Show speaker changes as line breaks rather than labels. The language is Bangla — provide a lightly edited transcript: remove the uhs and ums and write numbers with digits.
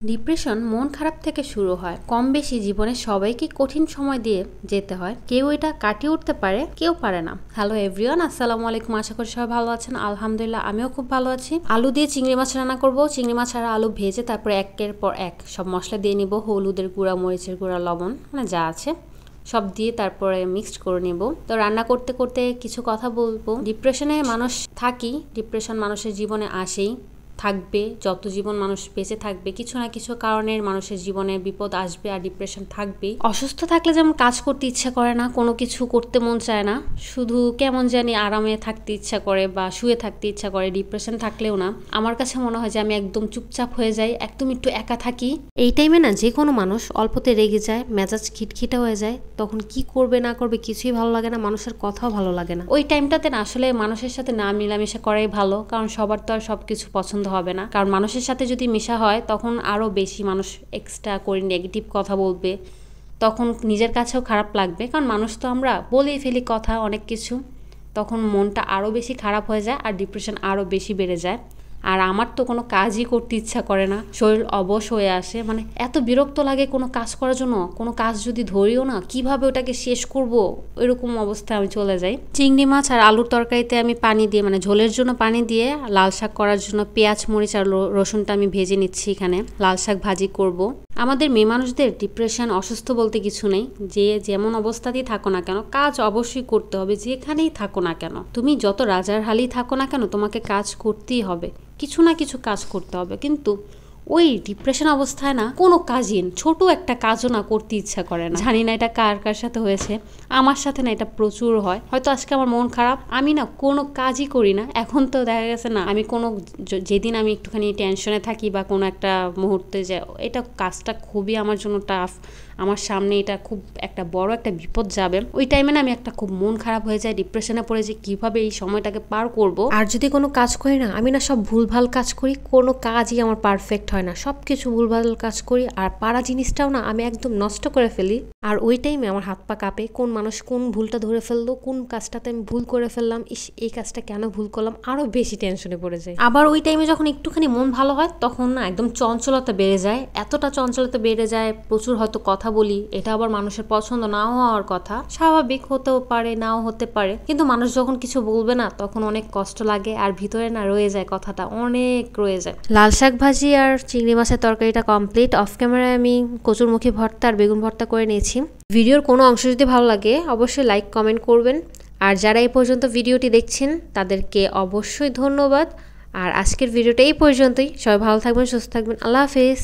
ডিপ্রেশন মন খারাপ থেকে শুরু হয়। কম বেশি জীবনে সবাইকে কঠিন সময় দিয়ে যেতে হয়। কেউ এটা কাটিয়ে উঠতে পারে, কেউ পারে না। হ্যালো এভরিওয়ান, আসসালামু আলাইকুম। আশা করি সবাই ভালো আছেন। আলহামদুলিল্লাহ আমিও খুব ভালো আছি। আলু দিয়ে চিংড়ি মাছ রান্না করব। চিংড়ি মাছ আর আলু ভেজে তারপরে একের পর এক সব মশলা দিয়ে নিব। হলুদের গুঁড়া, মরিচের গুঁড়া, লবণ, মানে যা আছে সব দিয়ে তারপরে মিক্সড করে নেব। তো রান্না করতে করতে কিছু কথা বলবো। ডিপ্রেশনে মানুষ থাকি, ডিপ্রেশন মানুষের জীবনে আসেই, থাকবে। যত জীবন মানুষ বেঁচে থাকবে কিছু না কিছু কারণের মানুষের জীবনে বিপদ আসবে আর ডিপ্রেশন থাকবে। অসুস্থ থাকলে যেমন কাজ করতে ইচ্ছা করে না, কোনো কিছু করতে মন চায় না, শুধু কেমন জানি আরামে থাকতে ইচ্ছা করে বা শুয়ে থাকতে ইচ্ছা করে। ডিপ্রেশন থাকলেও না, আমার কাছে মনে হয় যে আমি একদম চুপচাপ হয়ে যাই, একদম একটু একা থাকি। এই টাইমে না যে কোনো মানুষ অল্পতে রেগে যায়, মেজাজ খিটখিটে হয়ে যায়, তখন কি করবে না করবে কিছুই ভালো লাগে না, মানুষের কথাও ভালো লাগে না। ওই টাইমটাতে না আসলে মানুষের সাথে না মিলামিশা করাই ভালো, কারণ সবার তো আর সবকিছু পছন্দ হবে না। কারণ মানুষের সাথে যদি মেশা হয় তখন আরো বেশি মানুষ এক্সট্রা করে নেগেটিভ কথা বলবে, তখন নিজের কাছেও খারাপ লাগবে। কারণ মানুষ তো আমরা বলেই ফেলি কথা অনেক কিছু, তখন মনটা আরো বেশি খারাপ হয়ে যায় আর ডিপ্রেশন আরো বেশি বেড়ে যায়। আর আমার তো কোনো কাজই করতে ইচ্ছা করে না, শরীর অবশ হয়ে আসে, মানে এত বিরক্ত লাগে কোনো কাজ করার জন্য। কোনো কাজ যদি ধরিও না, কিভাবে ওটাকে শেষ করব এরকম অবস্থায় আমি চলে যাই। চিংড়ি মাছ আর আলুর তরকারিতে আমি পানি দিয়ে, মানে ঝোলের জন্য পানি দিয়ে, লাল শাক করার জন্য পেঁয়াজ, মরিচ আর রসুনটা আমি ভেজে নিচ্ছি। এখানে লাল শাক ভাজি করব। আমাদের মেয়ে মানুষদের ডিপ্রেশন অসুস্থ বলতে কিছু নেই। যে যেমন অবস্থাতেই থাকো না কেন, কাজ অবশ্যই করতে হবে। যেখানেই থাকো না কেন, তুমি যত রাজার হালেই থাকো না কেন, তোমাকে কাজ করতেই হবে, কিছু না কিছু কাজ করতে হবে। কিন্তু ওই ডিপ্রেশন অবস্থায় না কোনো কাজই, ছোট একটা কাজও না করতে ইচ্ছা করে না। জানি না এটা কার কার সাথে হয়েছে, আমার সাথে না এটা প্রচুর হয়। হয়তো আজকে আমার মন খারাপ, আমি না কোনো কাজই করি না। এখন তো দেখা গেছে না, আমি কোনো যেদিন আমি একটুখানি টেনশনে থাকি বা কোনো একটা মুহূর্তে যে এটা কাজটা খুবই আমার জন্য টাফ, আমার সামনে এটা খুব একটা বড় একটা বিপদ যাবে, ওই টাইমে না আমি একটা খুব মন খারাপ হয়ে যায়, ডিপ্রেশনে পড়ে যে কিভাবে এই সময়টাকে পার করব। আর যদি কোনো কাজ করি না, আমি না সব ভুলভাল কাজ করি, কোনো কাজই আমার পারফেক্ট হয় না, সব কিছু ভুলভাল কাজ করি। আর পারা জিনিসটাও না আমি একদম নষ্ট করে ফেলি। আর ওই টাইমে আমার হাত পা কাঁপে, কোন মানুষ কোন ভুলটা ধরে ফেললো, কোন কাজটাতে আমি ভুল করে ফেললাম, এই কাজটা কেন ভুল করলাম, আরো বেশি টেনশনে পড়ে যায়। আবার ওই টাইমে যখন একটুখানি মন ভালো হয়, তখন না একদম চঞ্চলতা বেড়ে যায়, এতটা চঞ্চলতা বেড়ে যায়, প্রচুর হয়তো কথা বলি। এটা আবার মানুষের পছন্দ নাও হওয়ার কথা, স্বাভাবিক, হতেও পারে নাও হতে পারে। কিন্তু মানুষ যখন কিছু বলবে না, তখন অনেক কষ্ট লাগে আর ভিতরে না রয়ে যায়, কথাটা অনেক রয়ে যায়। লাল শাক ভাজি আর চিংড়ি মাছের তরকারিটা কমপ্লিট। অফ ক্যামেরায় আমি কচুরমুখী ভর্তা আর বেগুন ভর্তা করে নিয়েছি। ভিডিওর কোনো অংশ যদি ভালো লাগে অবশ্যই লাইক কমেন্ট করবেন। আর যারা এই পর্যন্ত ভিডিওটি দেখছেন তাদেরকে অবশ্যই ধন্যবাদ। আর আজকের ভিডিওটা এই পর্যন্তই। সবাই ভালো থাকবেন, সুস্থ থাকবেন। আল্লাহ হাফেজ।